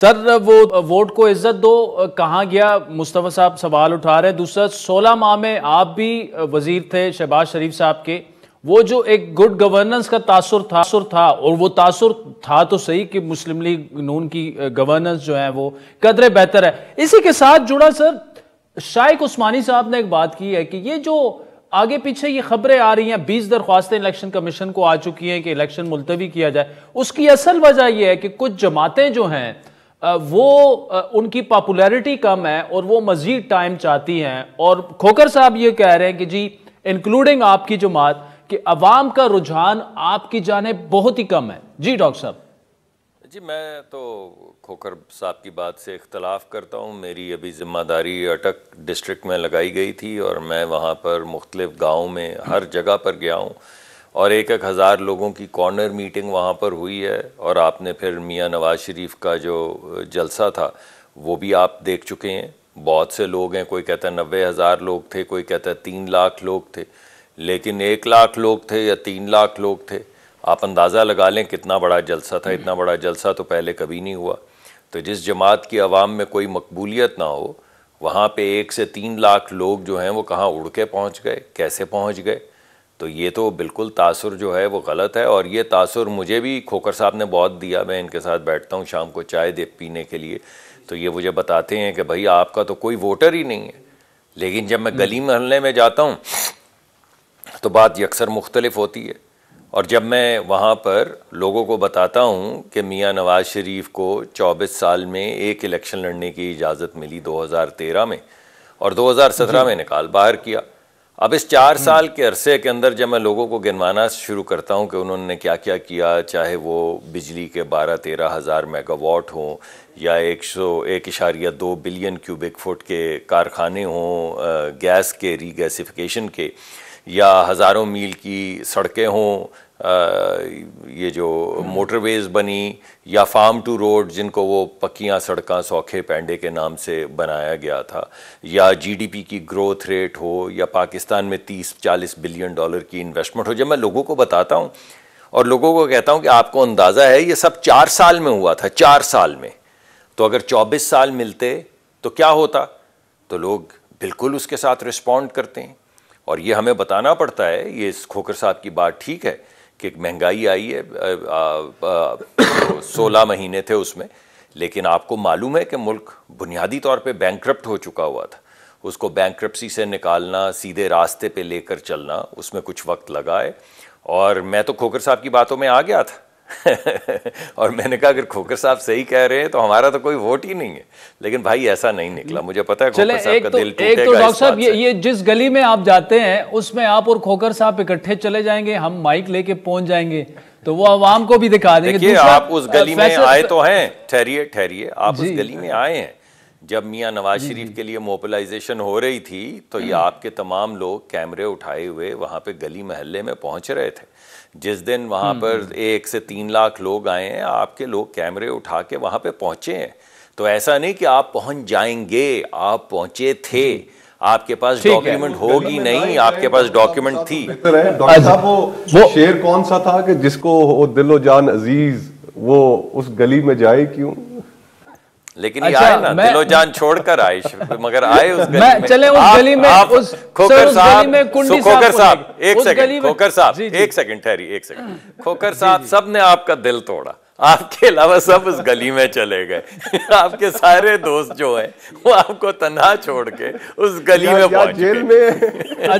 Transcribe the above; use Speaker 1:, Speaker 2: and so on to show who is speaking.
Speaker 1: Sir वो vote को इज्जत दो कहाँ गया, मुस्तफ़ा साहब सवाल उठा रहे हैं। दूसरा 16 माह में आप भी वजीर थे शहबाज शरीफ साहब के, वो जो एक गुड गवर्नेंस का तासुर था और वो तासुर था तो सही कि मुस्लिम लीग नून की गवर्नेंस जो है वो कदरे बेहतर है। इसी के साथ जुड़ा सर शाइक उस्मानी साहब ने एक बात की है कि ये जो आगे पीछे ये खबरें आ रही हैं, 20 दरख्वास्तें इलेक्शन कमीशन को आ चुकी हैं कि इलेक्शन मुलतवी किया जाए, उसकी असल वजह यह है कि कुछ जमातें जो हैं वो उनकी पॉपुलैरिटी कम है और वो मजीद टाइम चाहती हैं। और खोकर साहब ये कह रहे हैं कि जी इंक्लूडिंग आपकी जमात कि अवाम का रुझान आपकी जानिब बहुत ही कम है। जी डॉक्टर साहब।
Speaker 2: जी मैं तो खोकर साहब की बात से इख्तलाफ करता हूँ। मेरी अभी ज़िम्मेदारी अटक डिस्ट्रिक्ट में लगाई गई थी और मैं वहाँ पर मुख्तलिफ़ गाँव में हर जगह पर गया हूँ और 1-1 हज़ार लोगों की कॉर्नर मीटिंग वहाँ पर हुई है। और आपने फिर मियाँ नवाज़ शरीफ का जो जलसा था वो भी आप देख चुके हैं। बहुत से लोग हैं, कोई कहता है 90,000 लोग थे, कोई कहता है 3 लाख लोग थे, लेकिन 1 लाख लोग थे या 3 लाख लोग थे, आप अंदाज़ा लगा लें कितना बड़ा जलसा था। इतना बड़ा जलसा तो पहले कभी नहीं हुआ। तो जिस जमात की आवाम में कोई मकबूलियत ना हो, वहाँ पे 1 से 3 लाख लोग जो हैं वो कहाँ उड़ के पहुँच गए, कैसे पहुँच गए? तो ये तो बिल्कुल तासुर जो है वो गलत है। और ये तासुर मुझे भी खोकर साहब ने बहुत दिया। मैं इनके साथ बैठता हूँ शाम को चाय दे पीने के लिए, तो ये मुझे बताते हैं कि भाई आपका तो कोई वोटर ही नहीं है। लेकिन जब मैं गली मोहल्ले में जाता हूँ तो बात यकसर मुख्तलिफ होती है। और जब मैं वहाँ पर लोगों को बताता हूँ कि मियाँ नवाज़ शरीफ को 24 साल में एक इलेक्शन लड़ने की इजाज़त मिली 2013 में और 2017 में निकाल बाहर किया। अब इस 4 साल के अरसे के अंदर जब मैं लोगों को गिनवाना शुरू करता हूँ कि उन्होंने क्या क्या किया, चाहे वो बिजली के 12-13 हज़ार मेगावाट हों या 101.2 बिलियन क्यूबिक फुट के कारखाने हों, गैस के रीगैसिफिकेशन के, या हज़ारों मील की सड़कें हों, ये जो मोटरवेज़ बनी, या फार्म टू रोड जिनको वो पक्कियाँ सड़कें सौखे पैंडे के नाम से बनाया गया था, या जीडीपी की ग्रोथ रेट हो, या पाकिस्तान में 30-40 बिलियन डॉलर की इन्वेस्टमेंट हो, जब मैं लोगों को बताता हूँ और लोगों को कहता हूँ कि आपको अंदाज़ा है ये सब 4 साल में हुआ था, 4 साल में, तो अगर 24 साल मिलते तो क्या होता, तो लोग बिल्कुल उसके साथ रिस्पॉन्ड करते हैं। और ये हमें बताना पड़ता है। ये खोकर साहब की बात ठीक है कि महंगाई आई है, 16 महीने थे उसमें, लेकिन आपको मालूम है कि मुल्क बुनियादी तौर पे बैंकरप्ट हो चुका हुआ था। उसको बैंकरप्सी से निकालना, सीधे रास्ते पे लेकर चलना, उसमें कुछ वक्त लगा है। और मैं तो खोकर साहब की बातों में आ गया था और मैंने कहा अगर खोकर साहब सही कह रहे हैं तो हमारा तो कोई वोट ही नहीं है। लेकिन भाई ऐसा नहीं निकला। मुझे पता है खोकर साहब का दिल टूटेगा।
Speaker 1: एक तो डॉक्टर साहब ये जिस गली में आप जाते हैं उसमें आप और खोकर साहब इकट्ठे चले जाएंगे, हम माइक लेके पहुंच जाएंगे तो वो आवाम को भी दिखा देंगे।
Speaker 2: देखिए आप उस गली में आए तो हैं, ठहरिए, आप उस गली में आए हैं जब मियाँ नवाज शरीफ के लिए मोबिलाइजेशन हो रही थी, तो ये आपके तमाम लोग कैमरे उठाए हुए वहाँ पे गली महल्ले में पहुँच रहे थे। जिस दिन वहाँ पर 1 से 3 लाख लोग आए हैं, आपके लोग कैमरे उठा के वहाँ पे पहुँचे हैं। तो ऐसा नहीं कि आप पहुँच जाएंगे, आप पहुँचे थे। आपके पास डॉक्यूमेंट होगी नहीं, आपके पास डॉक्यूमेंट थी।
Speaker 3: डॉक्टर साहब वो शेर कौन सा था कि जिसको वो दिलो जान अजीज वो उस गली में जाए क्यों?
Speaker 2: लेकिन ये आए ना, दिलो जान छोड़कर आए, मगर आए उस गली में।
Speaker 1: चले उस गली में, उस
Speaker 2: खोकर साहब, एक सेकंड ठहरिए, एक सेकंड। खोकर साहब सब ने आपका दिल तोड़ा, आपके अलावा सब उस गली में चले गए आपके सारे दोस्त जो हैं वो आपको तन्हा छोड़ के उस गली में पहुंच गए।